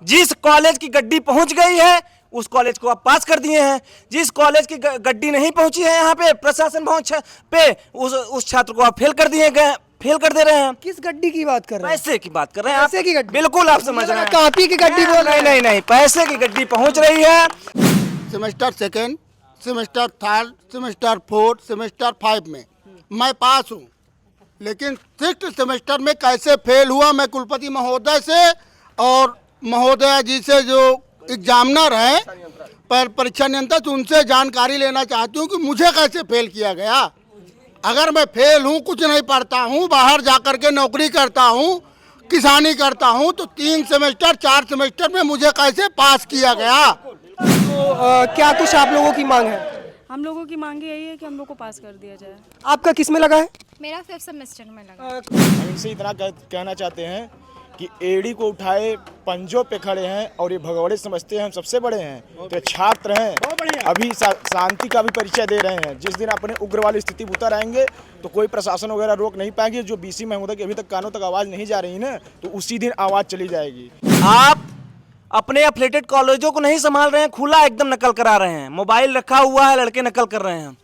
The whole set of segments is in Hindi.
जिस कॉलेज की गड्डी पहुंच गई है उस कॉलेज को आप पास कर दिए हैं, जिस कॉलेज की गड्डी नहीं पहुंची है यहाँ पे प्रशासन पे उस छात्र को आप फेल कर दे रहे हैं। किस गड्डी की बात कर रहे हैं? पैसे की बात कर रहे हैं आप। पैसे की गड्डी? बिल्कुल आप समझ रहे हैं। कॉपी की गड्डी बोल रहे हैं। नहीं नहीं, पैसे की गड्डी पहुंच रही है। Semester second, semester third, semester fourth, semester 5 में मैं पास हूँ, लेकिन 6th सेमेस्टर में कैसे फेल हुआ मैं कुलपति महोदय से और महोदया जी से जो एग्जामिनर हैं पर परीक्षा नियंत्रक उनसे जानकारी लेना चाहती हूँ कि मुझे कैसे फेल किया गया। अगर मैं फेल हूँ, कुछ नहीं पढ़ता हूँ, बाहर जाकर के नौकरी करता हूँ, किसानी करता हूँ, तो 3 सेमेस्टर 4 सेमेस्टर में मुझे कैसे पास किया गया। तो क्या कुछ आप लोगों की मांग है? हम लोगों की मांग यही है कि हम लोग को पास कर दिया जाए। आपका किस में लगा है? मेरा 5th सेमेस्टर में लगा। हम इनसे इतना कहना चाहते हैं कि एड़ी को उठाए पंजों पे खड़े हैं और ये भगौड़े समझते हैं हम सबसे बड़े हैं। तो छात्र हैं, अभी शांति का भी परिचय दे रहे हैं। जिस दिन अपने उग्र वाली स्थिति उतर आएंगे तो कोई प्रशासन वगैरह रोक नहीं पाएंगे। जो BC महोदय की अभी तक कानों तक आवाज़ नहीं जा रही ना, तो उसी दिन आवाज़ चली जाएगी। आप अपने एफिलिएटेड कॉलेजों को नहीं संभाल रहे हैं, खुला एकदम नकल करा रहे हैं। मोबाइल रखा हुआ है, लड़के नकल कर रहे हैं।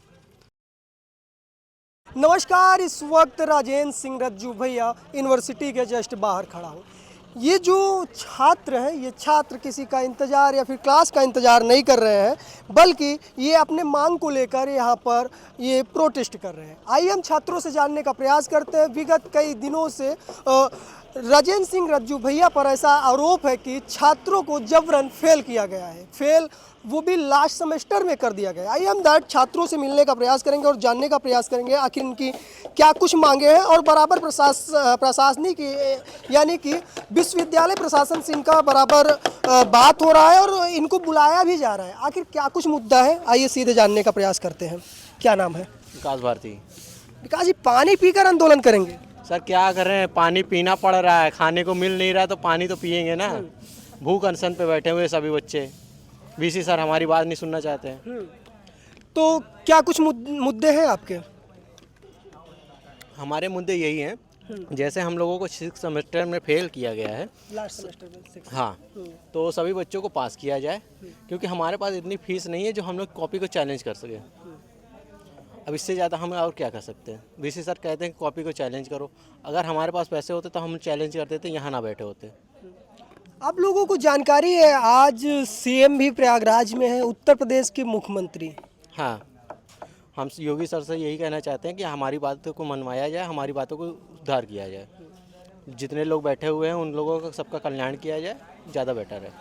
नमस्कार, इस वक्त राजेंद्र सिंह रज्जू भैया यूनिवर्सिटी के जस्ट बाहर खड़ा हूँ। ये जो छात्र हैं, ये छात्र किसी का इंतज़ार या फिर क्लास का इंतज़ार नहीं कर रहे हैं, बल्कि ये अपने मांग को लेकर यहाँ पर ये प्रोटेस्ट कर रहे हैं। आइए हम छात्रों से जानने का प्रयास करते हैं। विगत कई दिनों से राजेंद्र सिंह रज्जू भैया पर ऐसा आरोप है कि छात्रों को जबरन फेल किया गया है, फेल वो भी लास्ट सेमेस्टर में कर दिया गया। आइए हम डायरेक्ट छात्रों से मिलने का प्रयास करेंगे और जानने का प्रयास करेंगे आखिर इनकी क्या कुछ मांगे हैं। और बराबर प्रशासनिक यानी कि विश्वविद्यालय प्रशासन से इनका बराबर बात हो रहा है और इनको बुलाया भी जा रहा है। आखिर क्या कुछ मुद्दा है, आइए सीधे जानने का प्रयास करते हैं। क्या नाम है? विकास भारती। विकास जी, पानी पीकर आंदोलन करेंगे? सर क्या कर रहे हैं, पानी पीना पड़ रहा है, खाने को मिल नहीं रहा है तो पानी तो पिएंगे ना। भूख अनशन पे बैठे हुए सभी बच्चे। BC सर हमारी बात नहीं सुनना चाहते हैं। तो क्या कुछ मुद्दे हैं आपके? हमारे मुद्दे यही हैं, जैसे हम लोगों को 6th सेमेस्टर में फेल किया गया है, लास्ट सेमेस्टर में। हाँ, तो सभी बच्चों को पास किया जाए, क्योंकि हमारे पास इतनी फीस नहीं है जो हम लोग कॉपी को चैलेंज कर सके। अब इससे ज़्यादा हम और क्या कर सकते हैं? BC सर कहते हैं कि कॉपी को चैलेंज करो। अगर हमारे पास पैसे होते तो हम चैलेंज कर देते, यहाँ ना बैठे होते। आप लोगों को जानकारी है आज CM भी प्रयागराज में है, उत्तर प्रदेश के मुख्यमंत्री। हाँ, हम योगी सर से यही कहना चाहते हैं कि हमारी बातों को मनवाया जाए, हमारी बातों को उद्धार किया जाए। जितने लोग बैठे हुए हैं उन लोगों का सबका कल्याण किया जाए, ज़्यादा बेटर है।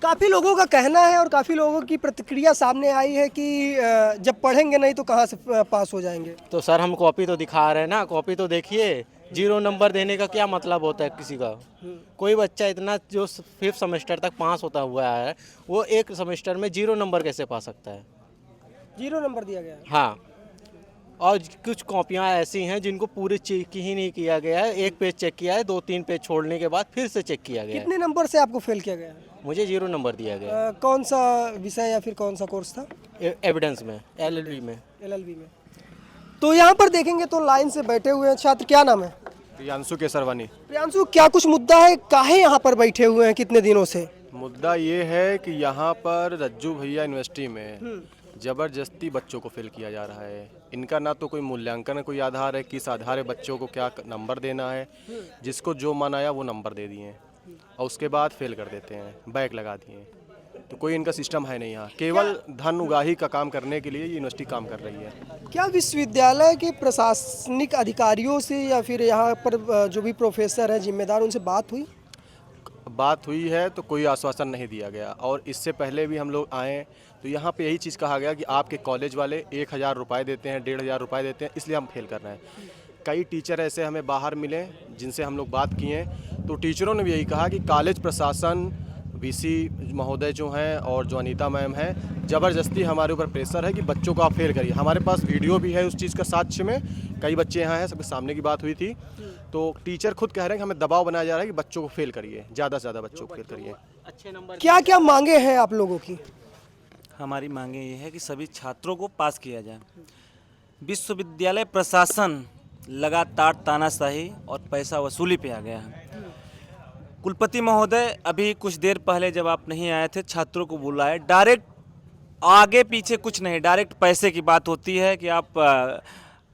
काफ़ी लोगों का कहना है और काफ़ी लोगों की प्रतिक्रिया सामने आई है कि जब पढ़ेंगे नहीं तो कहाँ से पास हो जाएंगे। तो सर हम कॉपी तो दिखा रहे हैं ना, कॉपी तो देखिए। 0 नंबर देने का क्या मतलब होता है किसी का? कोई बच्चा इतना जो 5th सेमेस्टर तक पास होता हुआ है, वो एक सेमेस्टर में 0 नंबर कैसे पा सकता है? 0 नंबर दिया गया है। हाँ, और कुछ कॉपियाँ ऐसी हैं जिनको पूरे चेक ही नहीं किया गया है। 1 पेज चेक किया है, 2-3 पेज छोड़ने के बाद फिर से चेक किया गया है। कितने नंबर से आपको फेल किया गया? मुझे 0 नंबर दिया गया। कौन सा विषय या फिर कौन सा कोर्स था? एविडेंस में, LLB में। LLB में। तो यहाँ पर देखेंगे तो लाइन से बैठे हुए हैं छात्र। क्या नाम है? प्रियांशु केसरवानी। प्रियांशु, क्या कुछ मुद्दा है, काहे यहाँ पर बैठे हुए हैं कितने दिनों से? मुद्दा ये है कि यहाँ पर रज्जू भैया यूनिवर्सिटी में ज़बरदस्ती बच्चों को फेल किया जा रहा है। इनका ना तो कोई मूल्यांकन कोई आधार है, किस आधार है बच्चों को क्या नंबर देना है। जिसको जो मन आया वो नंबर दे दिए और उसके बाद फेल कर देते हैं, बैक लगा दिए। तो कोई इनका सिस्टम है नहीं यहाँ, केवल धन उगाही का काम करने के लिए यूनिवर्सिटी काम कर रही है। क्या विश्वविद्यालय के प्रशासनिक अधिकारियों से या फिर यहाँ पर जो भी प्रोफेसर है जिम्मेदार, उनसे बात हुई? बात हुई है तो कोई आश्वासन नहीं दिया गया। और इससे पहले भी हम लोग आए तो यहाँ पे यही चीज़ कहा गया कि आपके कॉलेज वाले 1000 रुपये देते हैं, 1500 रुपये देते हैं, इसलिए हम फेल कर रहे हैं। कई टीचर ऐसे हमें बाहर मिले जिनसे हम लोग बात किए, तो टीचरों ने भी यही कहा कि कॉलेज प्रशासन, BC महोदय जो हैं और जो अनीता मैम हैं, ज़बरदस्ती हमारे ऊपर प्रेशर है कि बच्चों को आप फेल करिए। हमारे पास वीडियो भी है उस चीज़ का साक्ष्य में। कई बच्चे यहाँ हैं, सबके सामने की बात हुई थी। तो टीचर खुद कह रहे हैं कि हमें दबाव बनाया जा रहा है कि बच्चों को फेल करिए, ज़्यादा से ज़्यादा बच्चों को फेल करिए। अच्छे नंबर। क्या क्या मांगे हैं आप लोगों की? हमारी मांगे ये है कि सभी छात्रों को पास किया जाए। विश्वविद्यालय प्रशासन लगातार तानाशाही और पैसा वसूली पे आ गया है। कुलपति महोदय, अभी कुछ देर पहले जब आप नहीं आए थे, छात्रों को बुलाए, डायरेक्ट आगे पीछे कुछ नहीं, डायरेक्ट पैसे की बात होती है कि आप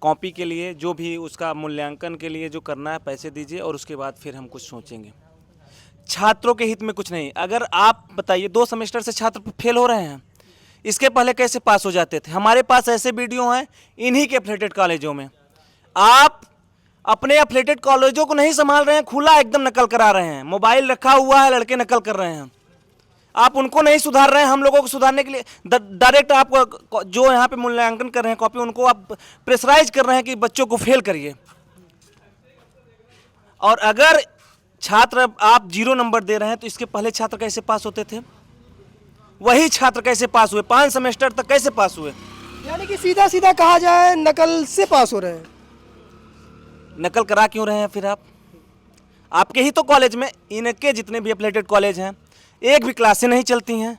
कॉपी के लिए जो भी उसका मूल्यांकन के लिए जो करना है पैसे दीजिए और उसके बाद फिर हम कुछ सोचेंगे। छात्रों के हित में कुछ नहीं। अगर आप बताइए 2 सेमेस्टर से छात्र फेल हो रहे हैं, इसके पहले कैसे पास हो जाते थे? हमारे पास ऐसे वीडियो हैं इन्हीं के एफिलिएटेड कॉलेजों में। आप अपने एफिलिएटेड कॉलेजों को नहीं संभाल रहे हैं, खुला एकदम नकल करा रहे हैं, मोबाइल रखा हुआ है, लड़के नकल कर रहे हैं। आप उनको नहीं सुधार रहे हैं, हम लोगों को सुधारने के लिए डायरेक्ट आप जो यहाँ पे मूल्यांकन कर रहे हैं कॉपी, उनको आप प्रेशराइज कर रहे हैं कि बच्चों को फेल करिए। और अगर छात्र आप 0 नंबर दे रहे हैं तो इसके पहले छात्र कैसे पास होते थे? वही छात्र कैसे पास हुए? 5 सेमेस्टर तक कैसे पास हुए? यानी कि सीधा सीधा कहा जाए नकल से पास हो रहे हैं। नकल करा क्यों रहे हैं फिर आप? आपके ही तो कॉलेज में, इनके जितने भी एफिलिएटेड कॉलेज हैं, एक भी क्लासें नहीं चलती हैं।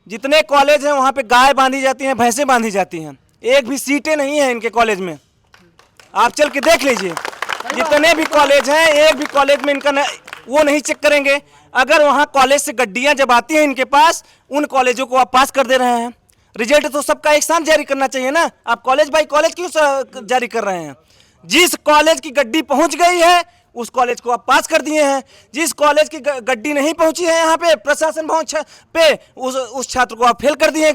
जितने कॉलेज हैं वहाँ पे गाय बांधी जाती हैं, भैंसें बांधी जाती हैं, एक भी सीटें नहीं हैं इनके कॉलेज में। आप चल के देख लीजिए, जितने भी कॉलेज हैं एक भी कॉलेज में इनका वो नहीं चेक करेंगे। अगर वहाँ कॉलेज से गड्डियाँ जब आती हैं इनके पास, उन कॉलेजों को आप पास कर दे रहे हैं। रिजल्ट तो सबका एक साथ जारी करना चाहिए ना, आप कॉलेज बाई कॉलेज क्यों जारी कर रहे हैं? जिस कॉलेज की गड्डी पहुंच गई है उस कॉलेज को आप पास कर दिए हैं। जिस कॉलेज की गड्डी नहीं पहुंची है यहाँ पे प्रशासन भवन पे, उस छात्र को आप फेल कर दे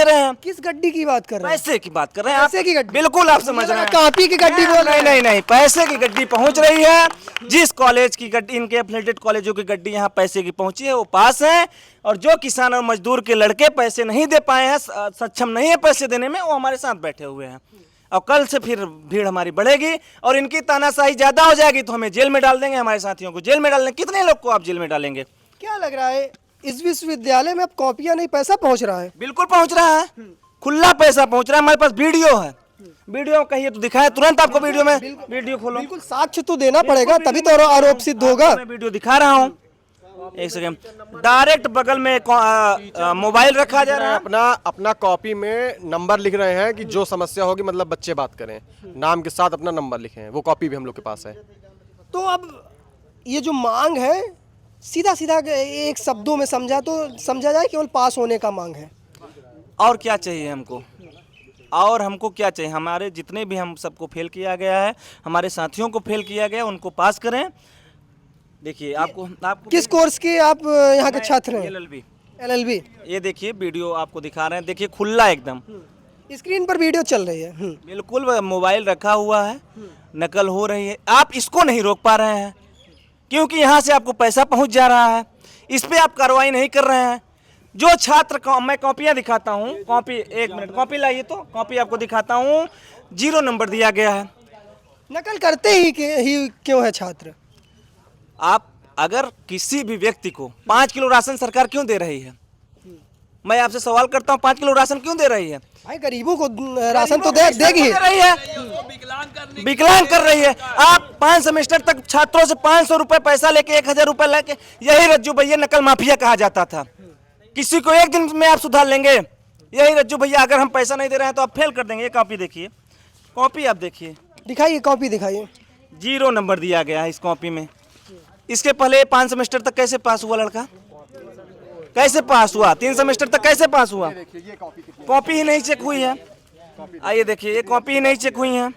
रहे हैं। किस गड्डी की बात कर रहे हैं? पैसे की बात कर रहे हैं। पैसे की गड्डी? बिल्कुल आप समझ रहे हैं, कॉपी की गड्डी बोल रहे हैं। नहीं, पैसे की गड्डी पहुंच रही है। जिस कॉलेज की गड्डी, इनके एफिलिएटेड कॉलेजों की गड्डी यहाँ पैसे की पहुंची है वो पास है, और जो किसान और मजदूर के लड़के पैसे नहीं दे पाए हैं, सक्षम नहीं है पैसे देने में, वो हमारे साथ बैठे हुए हैं। और कल से फिर भीड़ हमारी बढ़ेगी और इनकी तानाशाही ज्यादा हो जाएगी तो हमें जेल में डाल देंगे, हमारे साथियों को जेल में डाल देंगे। कितने लोग को आप जेल में डालेंगे? क्या लग रहा है इस विश्वविद्यालय में अब कॉपियां नहीं, पैसा पहुंच रहा है? बिल्कुल पहुंच रहा है, खुला पैसा पहुंच रहा है। हमारे पास वीडियो है, वीडियो कहिए तो दिखाए तुरंत आपको। वीडियो में वीडियो खोलो, बिल्कुल साक्ष्य तो देना पड़ेगा तभी तो आरोप सिद्ध होगा। मैं वीडियो दिखा रहा हूँ, एक सेकंड। डायरेक्ट बगल में मोबाइल रखा जा रहा है, अपना कॉपी में नंबर लिख रहे हैं कि जो समस्या होगी, मतलब बच्चे बात करें, नाम के साथ अपना नंबर लिखें। वो कॉपी भी हम लोग के पास है। तो अब ये जो मांग है, सीधा सीधा एक शब्दों में समझा जाए केवल पास होने का मांग है। और क्या चाहिए हमको? और हमको क्या चाहिए? हमारे जितने भी हम सबको फेल किया गया है, हमारे साथियों को फेल किया गया, उनको पास करें। देखिए आपको किस कोर्स के आप यहाँ के छात्र हैं? LLB। ये देखिए वीडियो आपको दिखा रहे हैं, देखिए खुला एकदम स्क्रीन पर वीडियो चल रही है। बिल्कुल मोबाइल रखा हुआ है, नकल हो रही है। आप इसको नहीं रोक पा रहे हैं क्योंकि यहाँ से आपको पैसा पहुँच जा रहा है, इस पर आप कार्रवाई नहीं कर रहे हैं। जो छात्र मैं कॉपियाँ दिखाता हूँ, कॉपी, 1 मिनट कॉपी लाइए, तो कॉपी आपको दिखाता हूँ, 0 नंबर दिया गया है। नकल करते ही क्यों है छात्र? आप अगर किसी भी व्यक्ति को 5 किलो राशन सरकार क्यों दे रही है? मैं आपसे सवाल करता हूँ, 5 किलो राशन क्यों दे रही है? भाई गरीबों को राशन तो देगी रही है, विकलांग कर रही है। आप 5 सेमेस्टर तक छात्रों से 500 रुपए पैसा लेके 1000 रुपए लेके, यही रज्जू भैया नकल माफिया कहा जाता था। किसी को एक दिन में आप सुधार लेंगे? यही रज्जू भैया, अगर हम पैसा नहीं दे रहे हैं तो आप फेल कर देंगे। ये कॉपी देखिए, कॉपी आप देखिए, दिखाइए कॉपी दिखाइए। 0 नंबर दिया गया है इस कॉपी में। इसके पहले 5 सेमेस्टर तक कैसे पास हुआ लड़का? कैसे पास हुआ? 3 सेमेस्टर तक कैसे पास हुआ? कॉपी ही नहीं चेक हुई है। आइए देखिए, ये कॉपी ही नहीं चेक हुई है,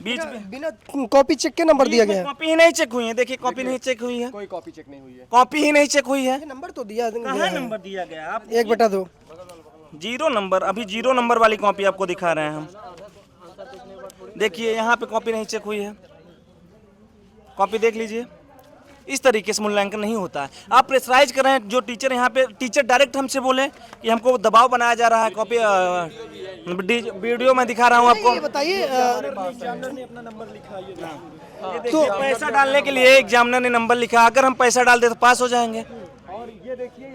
बीच में बिना कॉपी चेक के नंबर दिया गया है। कॉपी ही नहीं चेक हुई है, देखिए कॉपी नहीं चेक हुई है, कोई कॉपी चेक नहीं हुई है, कॉपी ही नहीं चेक हुई है। नंबर तो दिया कहाँ नंबर दिया गया? आप 1/2 0 नंबर, अभी 0 नंबर वाली कॉपी आपको दिखा रहे हैं हम। देखिए यहाँ पे कॉपी नहीं चेक हुई है, कॉपी देख लीजिए। इस तरीके से मूल्यांकन नहीं होता है। आप प्रेशराइज कर रहे हैं। जो टीचर यहाँ पे, टीचर डायरेक्ट हमसे बोले कि हमको दबाव बनाया जा रहा है। कॉपी वीडियो में दिखा रहा हूँ आपको। ये बताइए, तो पैसा डालने के लिए एग्जामिनर ने नंबर लिखा, अगर हम पैसा डाल दे तो पास हो जाएंगे।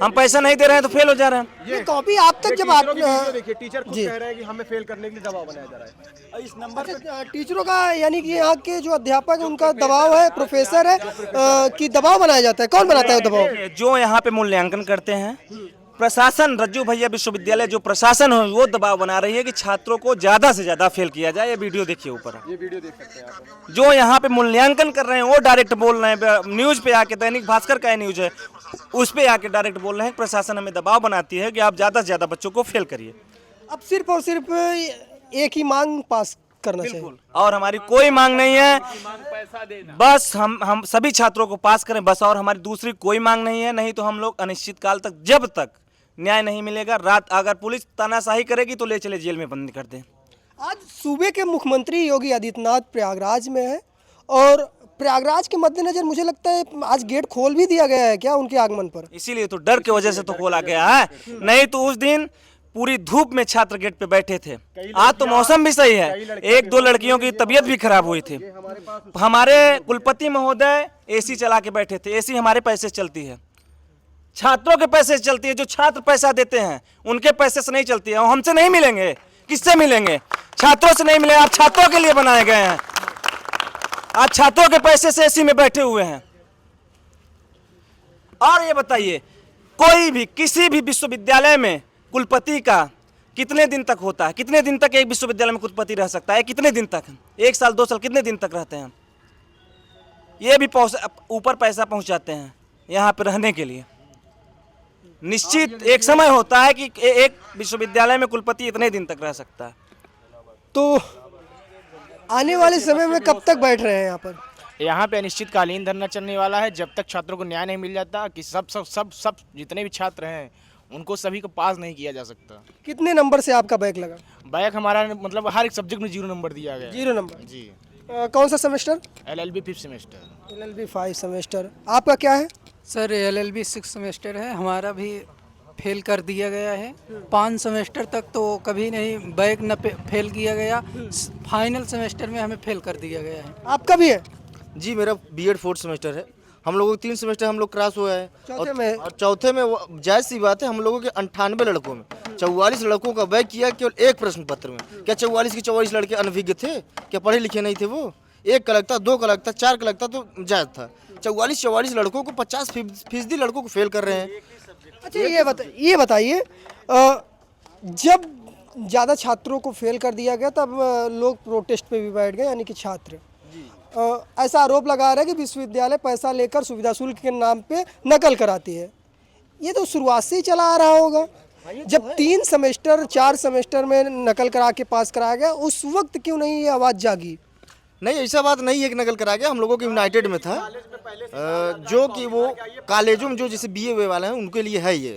हम पैसा नहीं दे रहे हैं तो फेल हो जा रहे हैं। ये कॉपी आप तक जब आप देखिए टीचर खुद कह रहे हैं कि हमें फेल करने के लिए दबाव बनाया जा रहा है। इस नंबर पे टीचरों का, यानी कि यहाँ के जो अध्यापक है उनका दबाव है, प्रोफेसर है कि दबाव बनाया जाता है। कौन बनाता है दबाव? जो यहाँ पे मूल्यांकन करते हैं प्रशासन रज्जू भैया विश्वविद्यालय जो प्रशासन है वो दबाव बना रही है कि छात्रों को ज़्यादा से ज़्यादा फेल किया जाए। ये वीडियो देखिए ऊपर, ये वीडियो देख सकते हैं आप। जो यहाँ पे मूल्यांकन कर रहे हैं वो डायरेक्ट बोल रहे हैं, न्यूज़ पे आके, दैनिक भास्कर का न्यूज़ है उस पे आके डायरेक्ट बोल रहे हैं प्रशासन हमें दबाव बनाती है कि आप ज़्यादा से ज़्यादा बच्चों को फेल करिए। अब सिर्फ और सिर्फ एक ही मांग पास करना चाहिए। और हमारी कोई मांग नहीं है, बस हम सभी छात्रों को पास करें बस, और हमारी दूसरी कोई मांग नहीं है। नहीं तो हम लोग अनिश्चित काल तक, जब तक न्याय नहीं मिलेगा, रात अगर पुलिस तानाशाही करेगी तो ले चले जेल में बंद कर दें। आज सूबे के मुख्यमंत्री योगी आदित्यनाथ प्रयागराज में है और प्रयागराज के मद्देनजर मुझे लगता है आज गेट खोल भी दिया गया है क्या उनके आगमन पर? इसीलिए तो डर की वजह से तो खोला गया है, नहीं तो उस दिन पूरी धूप में छात्र गेट पे बैठे थे। आज तो मौसम भी सही है, एक दो लड़कियों की तबीयत भी खराब हुई थी। हमारे कुलपति महोदय एसी चला के बैठे थे। एसी हमारे पैसे से चलती है, छात्रों के पैसे से चलती है। जो छात्र पैसा देते हैं उनके पैसे से नहीं चलती है। और हमसे नहीं मिलेंगे, किससे मिलेंगे? छात्रों से नहीं मिलेंगे। आप छात्रों के लिए बनाए गए हैं, आप छात्रों के पैसे से एसी में बैठे हुए हैं। और ये बताइए, कोई भी किसी भी विश्वविद्यालय में कुलपति का कितने दिन तक होता है? कितने दिन तक एक विश्वविद्यालय में कुलपति रह सकता है? कितने दिन तक? 1 साल 2 साल, कितने दिन तक रहते हैं? ये भी ऊपर पैसा पहुंचाते हैं यहाँ पे रहने के लिए। निश्चित एक समय होता है कि एक विश्वविद्यालय में कुलपति इतने दिन तक रह सकता है। तो आने वाले समय में कब तक बैठ रहे हैं यहाँ पर? यहाँ पे अनिश्चितकालीन धरना चलने वाला है जब तक छात्रों को न्याय नहीं मिल जाता कि सब जितने भी छात्र हैं उनको सभी को पास नहीं किया जा सकता। कितने नंबर से आपका बैक लगा? बैक हमारा मतलब हर एक सब्जेक्ट में 0 नंबर दिया गया है। 0 नंबर जी। कौन सा semester? LLB 5th semester. LLB 5 semester. आपका क्या है? सर LLB 6 सेमेस्टर है, हमारा भी फेल कर दिया गया है। 5 सेमेस्टर तक तो कभी नहीं बैक न फेल किया गया, फाइनल सेमेस्टर में हमें फेल कर दिया गया है। आपका भी है? जी, मेरा बीएड 4th सेमेस्टर है। हम लोगों को 3 सेमेस्टर हम लोग क्रॉस हुआ है। चौथे में? और चौथे में जायज़ सी बात है, हम लोगों के 98 लड़कों में 44 लड़कों का बैक किया केवल एक प्रश्न पत्र में। क्या 44 के 44 लड़के अनभिज्ञ थे? क्या पढ़े लिखे नहीं थे? वो 1 का लगता, 2 का लगता, 4 का लगता तो जायज़ था। 44 लड़कों को 50% लड़कों को फेल कर रहे हैं। अच्छा, ये बताइए, जब ज़्यादा छात्रों को फेल कर दिया गया तब लोग प्रोटेस्ट पे भी बैठ गए, यानी कि छात्र ऐसा आरोप लगा रहे हैं कि विश्वविद्यालय पैसा लेकर सुविधा शुल्क के नाम पे नकल कराती है। ये तो शुरुआत से ही चला आ रहा होगा। जब 3 सेमेस्टर 4 सेमेस्टर में नकल करा के पास कराया गया, उस वक्त क्यों नहीं ये आवाज़ जागी? नहीं, ऐसा बात नहीं है कि नकल करा गया। हम लोगों के यूनाइटेड में था, जो कि वो कॉलेजों में जो जैसे BA वाले हैं उनके लिए है ये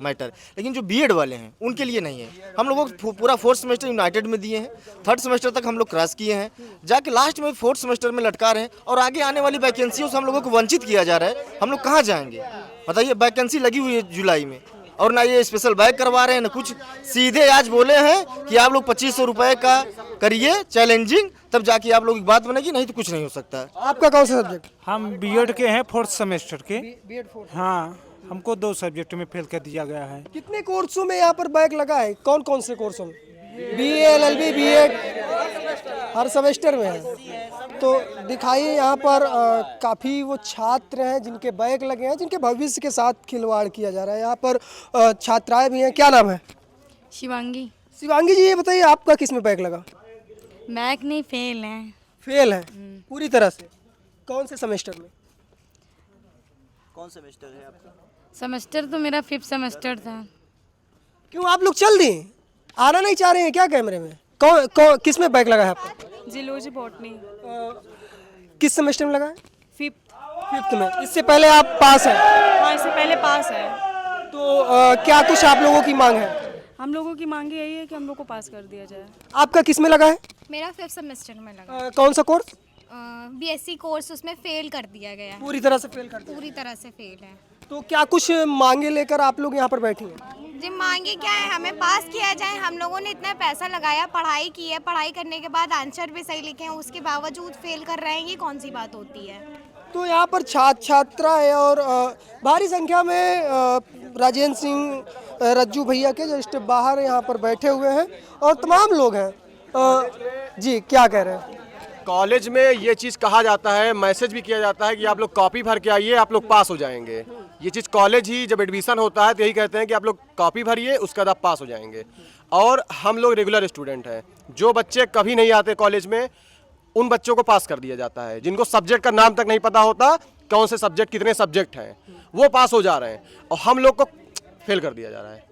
मैटर, लेकिन जो बीएड वाले हैं उनके लिए नहीं है। हम लोगों को पूरा 4th सेमेस्टर यूनाइटेड में दिए हैं, 3rd सेमेस्टर तक हम लोग क्रॉस किए हैं, जाके लास्ट में 4th सेमेस्टर में लटका रहे हैं और आगे आने वाली वैकेंसियों से हम लोगों को वंचित किया जा रहा है। हम लोग कहाँ जाएंगे बताइए? वैकेंसी लगी हुई है जुलाई में और ना ये स्पेशल बैग करवा रहे हैं ना कुछ। सीधे आज बोले हैं कि आप लोग 2500 रुपये का करिए चैलेंजिंग, तब जाके आप लोग की बात बनेगी, नहीं तो कुछ नहीं हो सकता है। आपका कौन सा सब्जेक्ट? हम बीएड के हैं 4th सेमेस्टर के। बीएड 4। हाँ, हमको 2 सब्जेक्ट में फेल कर दिया गया है। कितने कोर्सों में यहाँ पर बैक लगा है? कौन कौन से कोर्सों में? BA LLB BEd हर सेमेस्टर में है। तो दिखाइए यहाँ पर काफ़ी वो छात्र हैं जिनके बैक लगे हैं, जिनके भविष्य के साथ खिलवाड़ किया जा रहा है। यहाँ पर छात्राएं भी हैं। क्या नाम है? शिवांगी। शिवांगी जी, ये बताइए आपका किस में बैक लगा? बैक नहीं, फेल है। फेल है पूरी तरह से? कौन से सेमेस्टर में? कौन सेमेस्टर है आपका? सेमेस्टर तो मेरा 5th सेमेस्टर था। क्यों आप लोग चल दिए? आना नहीं चाह रहे हैं क्या कैमरे में? किस में बैक लगा है आपका? Geology botany. किस सेमेस्टर में लगा है? 5th में। इससे पहले आप पास हैं? हाँ, इससे पहले पास है। तो क्या कुछ आप लोगों की मांग है? हम लोगों की मांग यही है कि हम लोग को पास कर दिया जाए। आपका किस में लगा है? मेरा 5th सेमेस्टर में लगा। कौन सा कोर्स? BSc कोर्स, उसमें फेल कर दिया गया है। पूरी तरह से फेल कर दिया? पूरी तरह से फेल है। तो क्या कुछ मांगे लेकर आप लोग यहाँ पर बैठे हैं? जी, मांगे क्या है? हमें पास किया जाए। हम लोगों ने इतना पैसा लगाया, पढ़ाई की है, पढ़ाई करने के बाद आंसर भी सही लिखे हैं, उसके बावजूद फेल कर रहे हैं, ये कौन सी बात होती है? तो यहाँ पर छात्राएं और भारी संख्या में राजेंद्र सिंह रज्जू भैया के जस्ट बाहर यहाँ पर बैठे हुए हैं और तमाम लोग हैं। जी, क्या कह रहे हैं? कॉलेज में ये चीज़ कहा जाता है, मैसेज भी किया जाता है कि आप लोग कॉपी भर के आइए, आप लोग पास हो जाएंगे। ये चीज़ कॉलेज ही जब एडमिशन होता है तो यही कहते हैं कि आप लोग कॉपी भरिए, उसके बाद आप पास हो जाएंगे। और हम लोग रेगुलर स्टूडेंट हैं, जो बच्चे कभी नहीं आते कॉलेज में उन बच्चों को पास कर दिया जाता है। जिनको सब्जेक्ट का नाम तक नहीं पता होता, कौन से सब्जेक्ट कितने सब्जेक्ट हैं, वो पास हो जा रहे हैं और हम लोग को फेल कर दिया जा रहा है।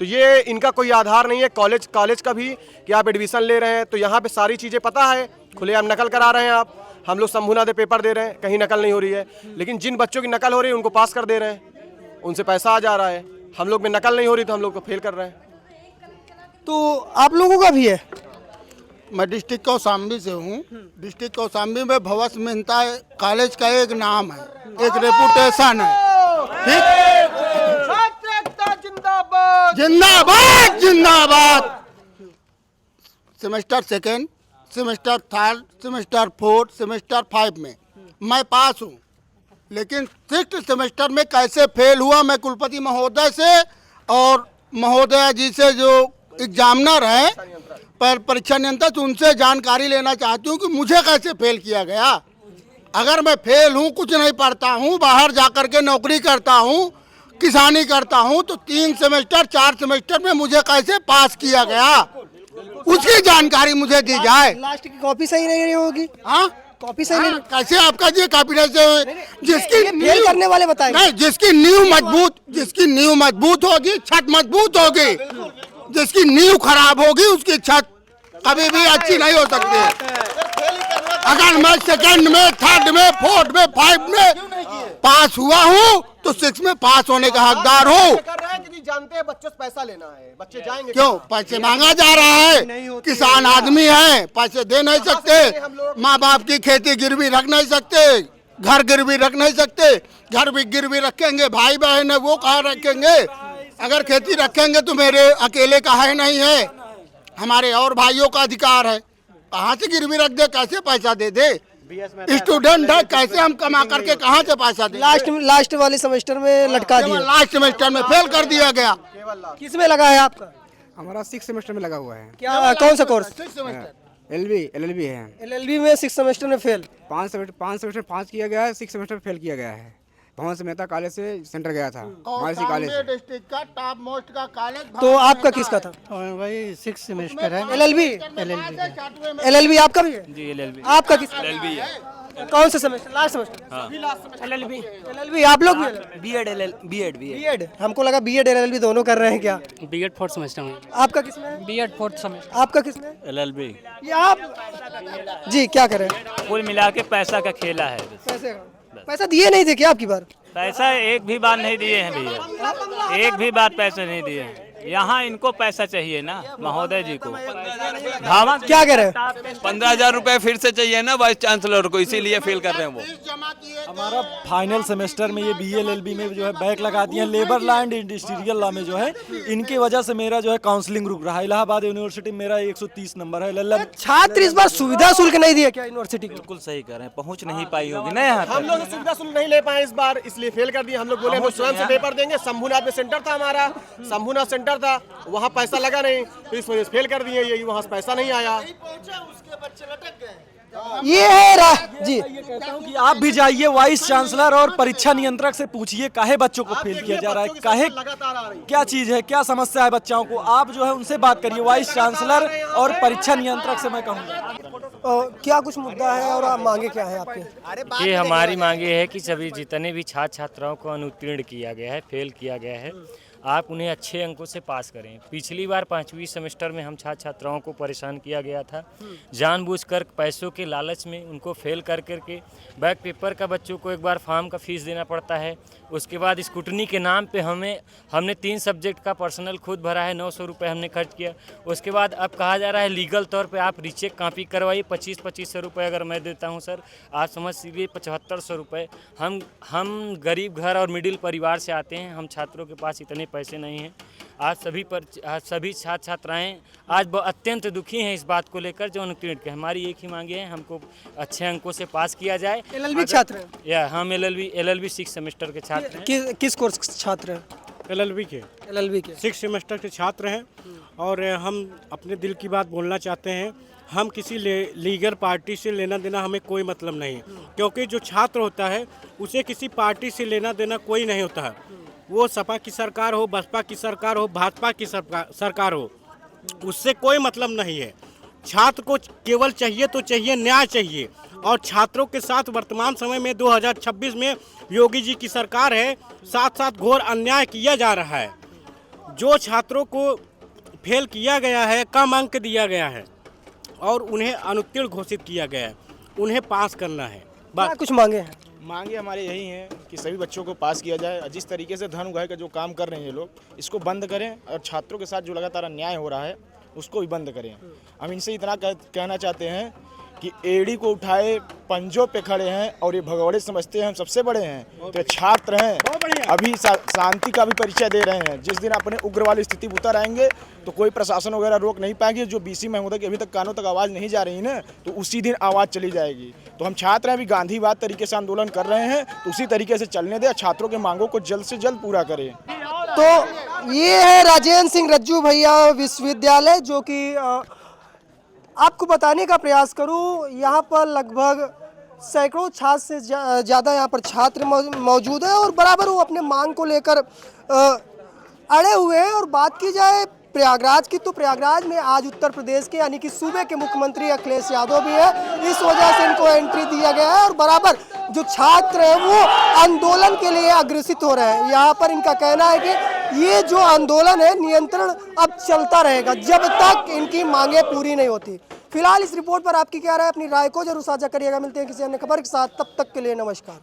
तो ये इनका कोई आधार नहीं है कॉलेज का भी कि आप एडमिशन ले रहे हैं तो यहाँ पे सारी चीज़ें पता है, खुलेआम नकल करा रहे हैं आप। हम लोग शंभूनाथ दे पेपर दे रहे हैं, कहीं नकल नहीं हो रही है, लेकिन जिन बच्चों की नकल हो रही है उनको पास कर दे रहे हैं, उनसे पैसा आ जा रहा है। हम लोग में नकल नहीं हो रही तो हम लोग को फेल कर रहे हैं। तो आप लोगों का भी है? मैं डिस्ट्रिक्ट कौशाम्बी से हूँ। डिस्ट्रिक्ट कौशाम्बी में भवस मेहता कॉलेज का एक नाम है, एक रेपुटेशन है, ठीक। जिंदाबाद जिंदाबाद। Semester second, semester third, semester fourth, semester 5 में मैं पास हूँ, लेकिन 6th सेमेस्टर में कैसे फेल हुआ मैं कुलपति महोदय से और महोदया जी से जो एग्जामिनर है पर परीक्षा नियंत्रक, उनसे जानकारी लेना चाहती हूँ कि मुझे कैसे फेल किया गया। अगर मैं फेल हूँ, कुछ नहीं पढ़ता हूँ, बाहर जाकर के नौकरी करता हूँ, किसानी करता हूँ, तो 3 सेमेस्टर 4 सेमेस्टर में मुझे कैसे पास किया गया, उसकी जानकारी मुझे दी जाए। लास्ट की कॉपी सही नहीं रही होगी? हाँ, कॉपी सही नहीं। कैसे आपका ये कॉन्फिडेंस जिसकी फेल करने वाले बताएं। नहीं, जिसकी नींव मजबूत होगी, छत मजबूत होगी। जिसकी नींव खराब होगी उसकी छत कभी भी अच्छी नहीं हो सकती। अगर मैं सेकंड में, थर्ड में, फोर्थ में, 5 में पास हुआ हूँ तो 6 में पास होने का हकदार हूँ। जानते हैं बच्चों से पैसा लेना है, बच्चे जाएंगे क्यों? पैसे मांगा जा रहा है, किसान आदमी है, पैसे दे नहीं सकते, माँ बाप की खेती गिरवी रख नहीं सकते, घर गिरवी रख नहीं सकते। घर भी गिरवी रखेंगे, भाई बहन है वो कहाँ रखेंगे? अगर खेती रखेंगे तो मेरे अकेले का है नहीं है, हमारे और भाइयों का अधिकार है। कहाँ से गिरवी रख दे, कैसे पैसा दे दे? स्टूडेंट है, कैसे हम कमा करके कहाँ से पैसा दे? लास्ट वाले सेमेस्टर में लटका दिया। लास्ट सेमेस्टर में फेल कर दिया गया। किस में लगा है आपका? हमारा 6 सेमेस्टर में लगा हुआ है। क्या, कौन सा कोर्स? LLB है। LLB में 6 सेमेस्टर में फेल। 5 सेमेस्टर पास किया गया है, 6 सेमेस्टर फेल किया गया है। भवन से मेहता कॉलेज से सेंटर गया था, महर्षि कॉलेज डिस्ट्रिक्ट का टॉप मोस्ट का कॉलेज। तो आपका किसका था? भाई 6 सेमेस्टर है। LLB आपका भी है? जी LLB। आपका किसका? LLB है। कौन सा सेमेस्टर? Last semester? LLB आप लोग भी? B.Ed। हमको लगा B.Ed LLB दोनों कर रहे हैं क्या? B.Ed 4th सेमेस्टर में। आपका किसमें है? B.Ed 4th semester. आपका किसमें? LLB। ये आप जी क्या कर रहे हैं? कुल मिला के पैसा का खेला है। पैसा दिए नहीं थे क्या आपकी बार? पैसा एक भी बार नहीं दिए हैं भैया, एक भी बार पैसे नहीं दिए हैं। यहाँ इनको पैसा चाहिए ना महोदय जी को। धावा क्या कह रहे हैं? 15,000 रुपए फिर से चाहिए ना वाइस चांसलर को, इसीलिए फेल कर रहे हैं वो। हमारा फाइनल सेमेस्टर में ये BLLB में जो है बैक लगा दिए हैं, labour law and industrial law में जो है, इनकी वजह से मेरा जो है काउंसलिंग रुक रहा है। इलाहाबाद यूनिवर्सिटी में मेरा 130 नंबर है। छात्र इस बार सुविधा शुल्क नहीं दिया क्या यूनिवर्सिटी को? बिल्कुल सही कर रहे हैं, पहुंच नहीं पाई होगी ना यहाँ हम लोग सुविधा शुल्क नहीं ले पाए इस बार, इसलिए फेल कर दिए। हम लोग बोले हम स्वयं से पेपर देंगे। शंभूनाथ में सेंटर था हमारा, शंभूनाथ सेंटर था, वहाँ पैसा लगा नहीं तो इस वजह से फेल कर दिए। यही वहाँ से पैसा नहीं आया। ये है जी। कहता हूं कि आप भी जाइए वाइस चांसलर और परीक्षा नियंत्रक से पूछिए काहे बच्चों को फेल किया जा रहा है, काहे क्या चीज है, क्या समस्या है बच्चों को। आप जो है उनसे बात करिए, वाइस चांसलर और परीक्षा नियंत्रक से मैं कहूँगा। क्या कुछ मुद्दा है और आप मांगे क्या है आपके? ये हमारी मांगे है कि सभी जितने भी छात्र छात्राओं को अनुत्तीर्ण किया गया है, फेल किया गया है, आप उन्हें अच्छे अंकों से पास करें। पिछली बार 5वीं सेमेस्टर में हम छात्र छात्राओं को परेशान किया गया था, जानबूझकर पैसों के लालच में उनको फेल कर करके बैक पेपर का बच्चों को एक बार फॉर्म का फीस देना पड़ता है। उसके बाद स्कूटनी के नाम पे हमने 3 सब्जेक्ट का पर्सनल खुद भरा है, 900 रुपये हमने खर्च किया। उसके बाद अब कहा जा रहा है लीगल तौर पे आप रीचेक कॉपी करवाइए, 2500 रुपये अगर मैं देता हूं सर, आप समझ लीजिए 7500 रुपये। हम गरीब घर और मिडिल परिवार से आते हैं, हम छात्रों के पास इतने पैसे नहीं हैं। आज सभी छात्र छात्राएँ आज अत्यंत दुखी हैं इस बात को लेकर जो अनुत्तीर्ण के। हमारी एक ही मांगे हैं, हमको अच्छे अंकों से पास किया जाए। LLB छात्र हैं? या हम LLB 6 सेमेस्टर के छात्र हैं। किस कोर्स छात्र हैं? LLB के LLB के 6 सेमेस्टर के छात्र हैं और हम अपने दिल की बात बोलना चाहते हैं। हम किसी लीगल पार्टी से लेना देना हमें कोई मतलब नहीं है, क्योंकि जो छात्र होता है उसे किसी पार्टी से लेना देना कोई नहीं होता है। वो सपा की सरकार हो, बसपा की सरकार हो, भाजपा की सरकार हो, उससे कोई मतलब नहीं है। छात्र को केवल चाहिए तो चाहिए न्याय चाहिए, और छात्रों के साथ वर्तमान समय में 2026 में योगी जी की सरकार है, साथ साथ घोर अन्याय किया जा रहा है। जो छात्रों को फेल किया गया है, कम अंक दिया गया है और उन्हें अनुत्तीर्ण घोषित किया गया है, उन्हें पास करना है। क्या कुछ मांगे हैं? मांगे हमारे यही हैं कि सभी बच्चों को पास किया जाए। जिस तरीके से धन उगाह का जो काम कर रहे हैं ये लोग, इसको बंद करें और छात्रों के साथ जो लगातार अन्याय हो रहा है उसको भी बंद करें। हम इनसे इतना कहना चाहते हैं कि एड़ी को उठाए पंजों पे खड़े हैं और ये भगौड़े समझते हैं हम सबसे बड़े हैं। तो छात्र हैं, अभी शांति का भी परिचय दे रहे हैं। जिस दिन अपने उग्र वाली स्थिति में उतर आएंगे तो कोई प्रशासन वगैरह रोक नहीं पाएंगे। जो BC महोदय की अभी तक कानों तक आवाज़ नहीं जा रही ना, तो उसी दिन आवाज़ चली जाएगी। तो हम छात्र हैं, अभी गांधीवाद तरीके से आंदोलन कर रहे हैं, तो उसी तरीके से चलने दें। छात्रों के मांगों को जल्द से जल्द पूरा करें। तो ये है राजेंद्र सिंह रज्जू भैया विश्वविद्यालय, जो कि आपको बताने का प्रयास करूं, यहाँ पर लगभग सैकड़ों छात्र से ज़्यादा यहाँ पर छात्र मौजूद है और बराबर वो अपने मांग को लेकर अड़े हुए हैं। और बात की जाए प्रयागराज की, तो प्रयागराज में आज उत्तर प्रदेश के यानी कि सूबे के मुख्यमंत्री अखिलेश यादव भी है, इस वजह से इनको एंट्री दिया गया है। और बराबर जो छात्र हैं वो आंदोलन के लिए अग्रसित हो रहे हैं। यहाँ पर इनका कहना है कि ये जो आंदोलन है नियंत्रण अब चलता रहेगा जब तक इनकी मांगे पूरी नहीं होती। फिलहाल इस रिपोर्ट पर आपकी क्या राय, अपनी राय को जरूर साझा करिएगा। मिलते हैं किसी अन्य खबर के साथ, तब तक के लिए नमस्कार।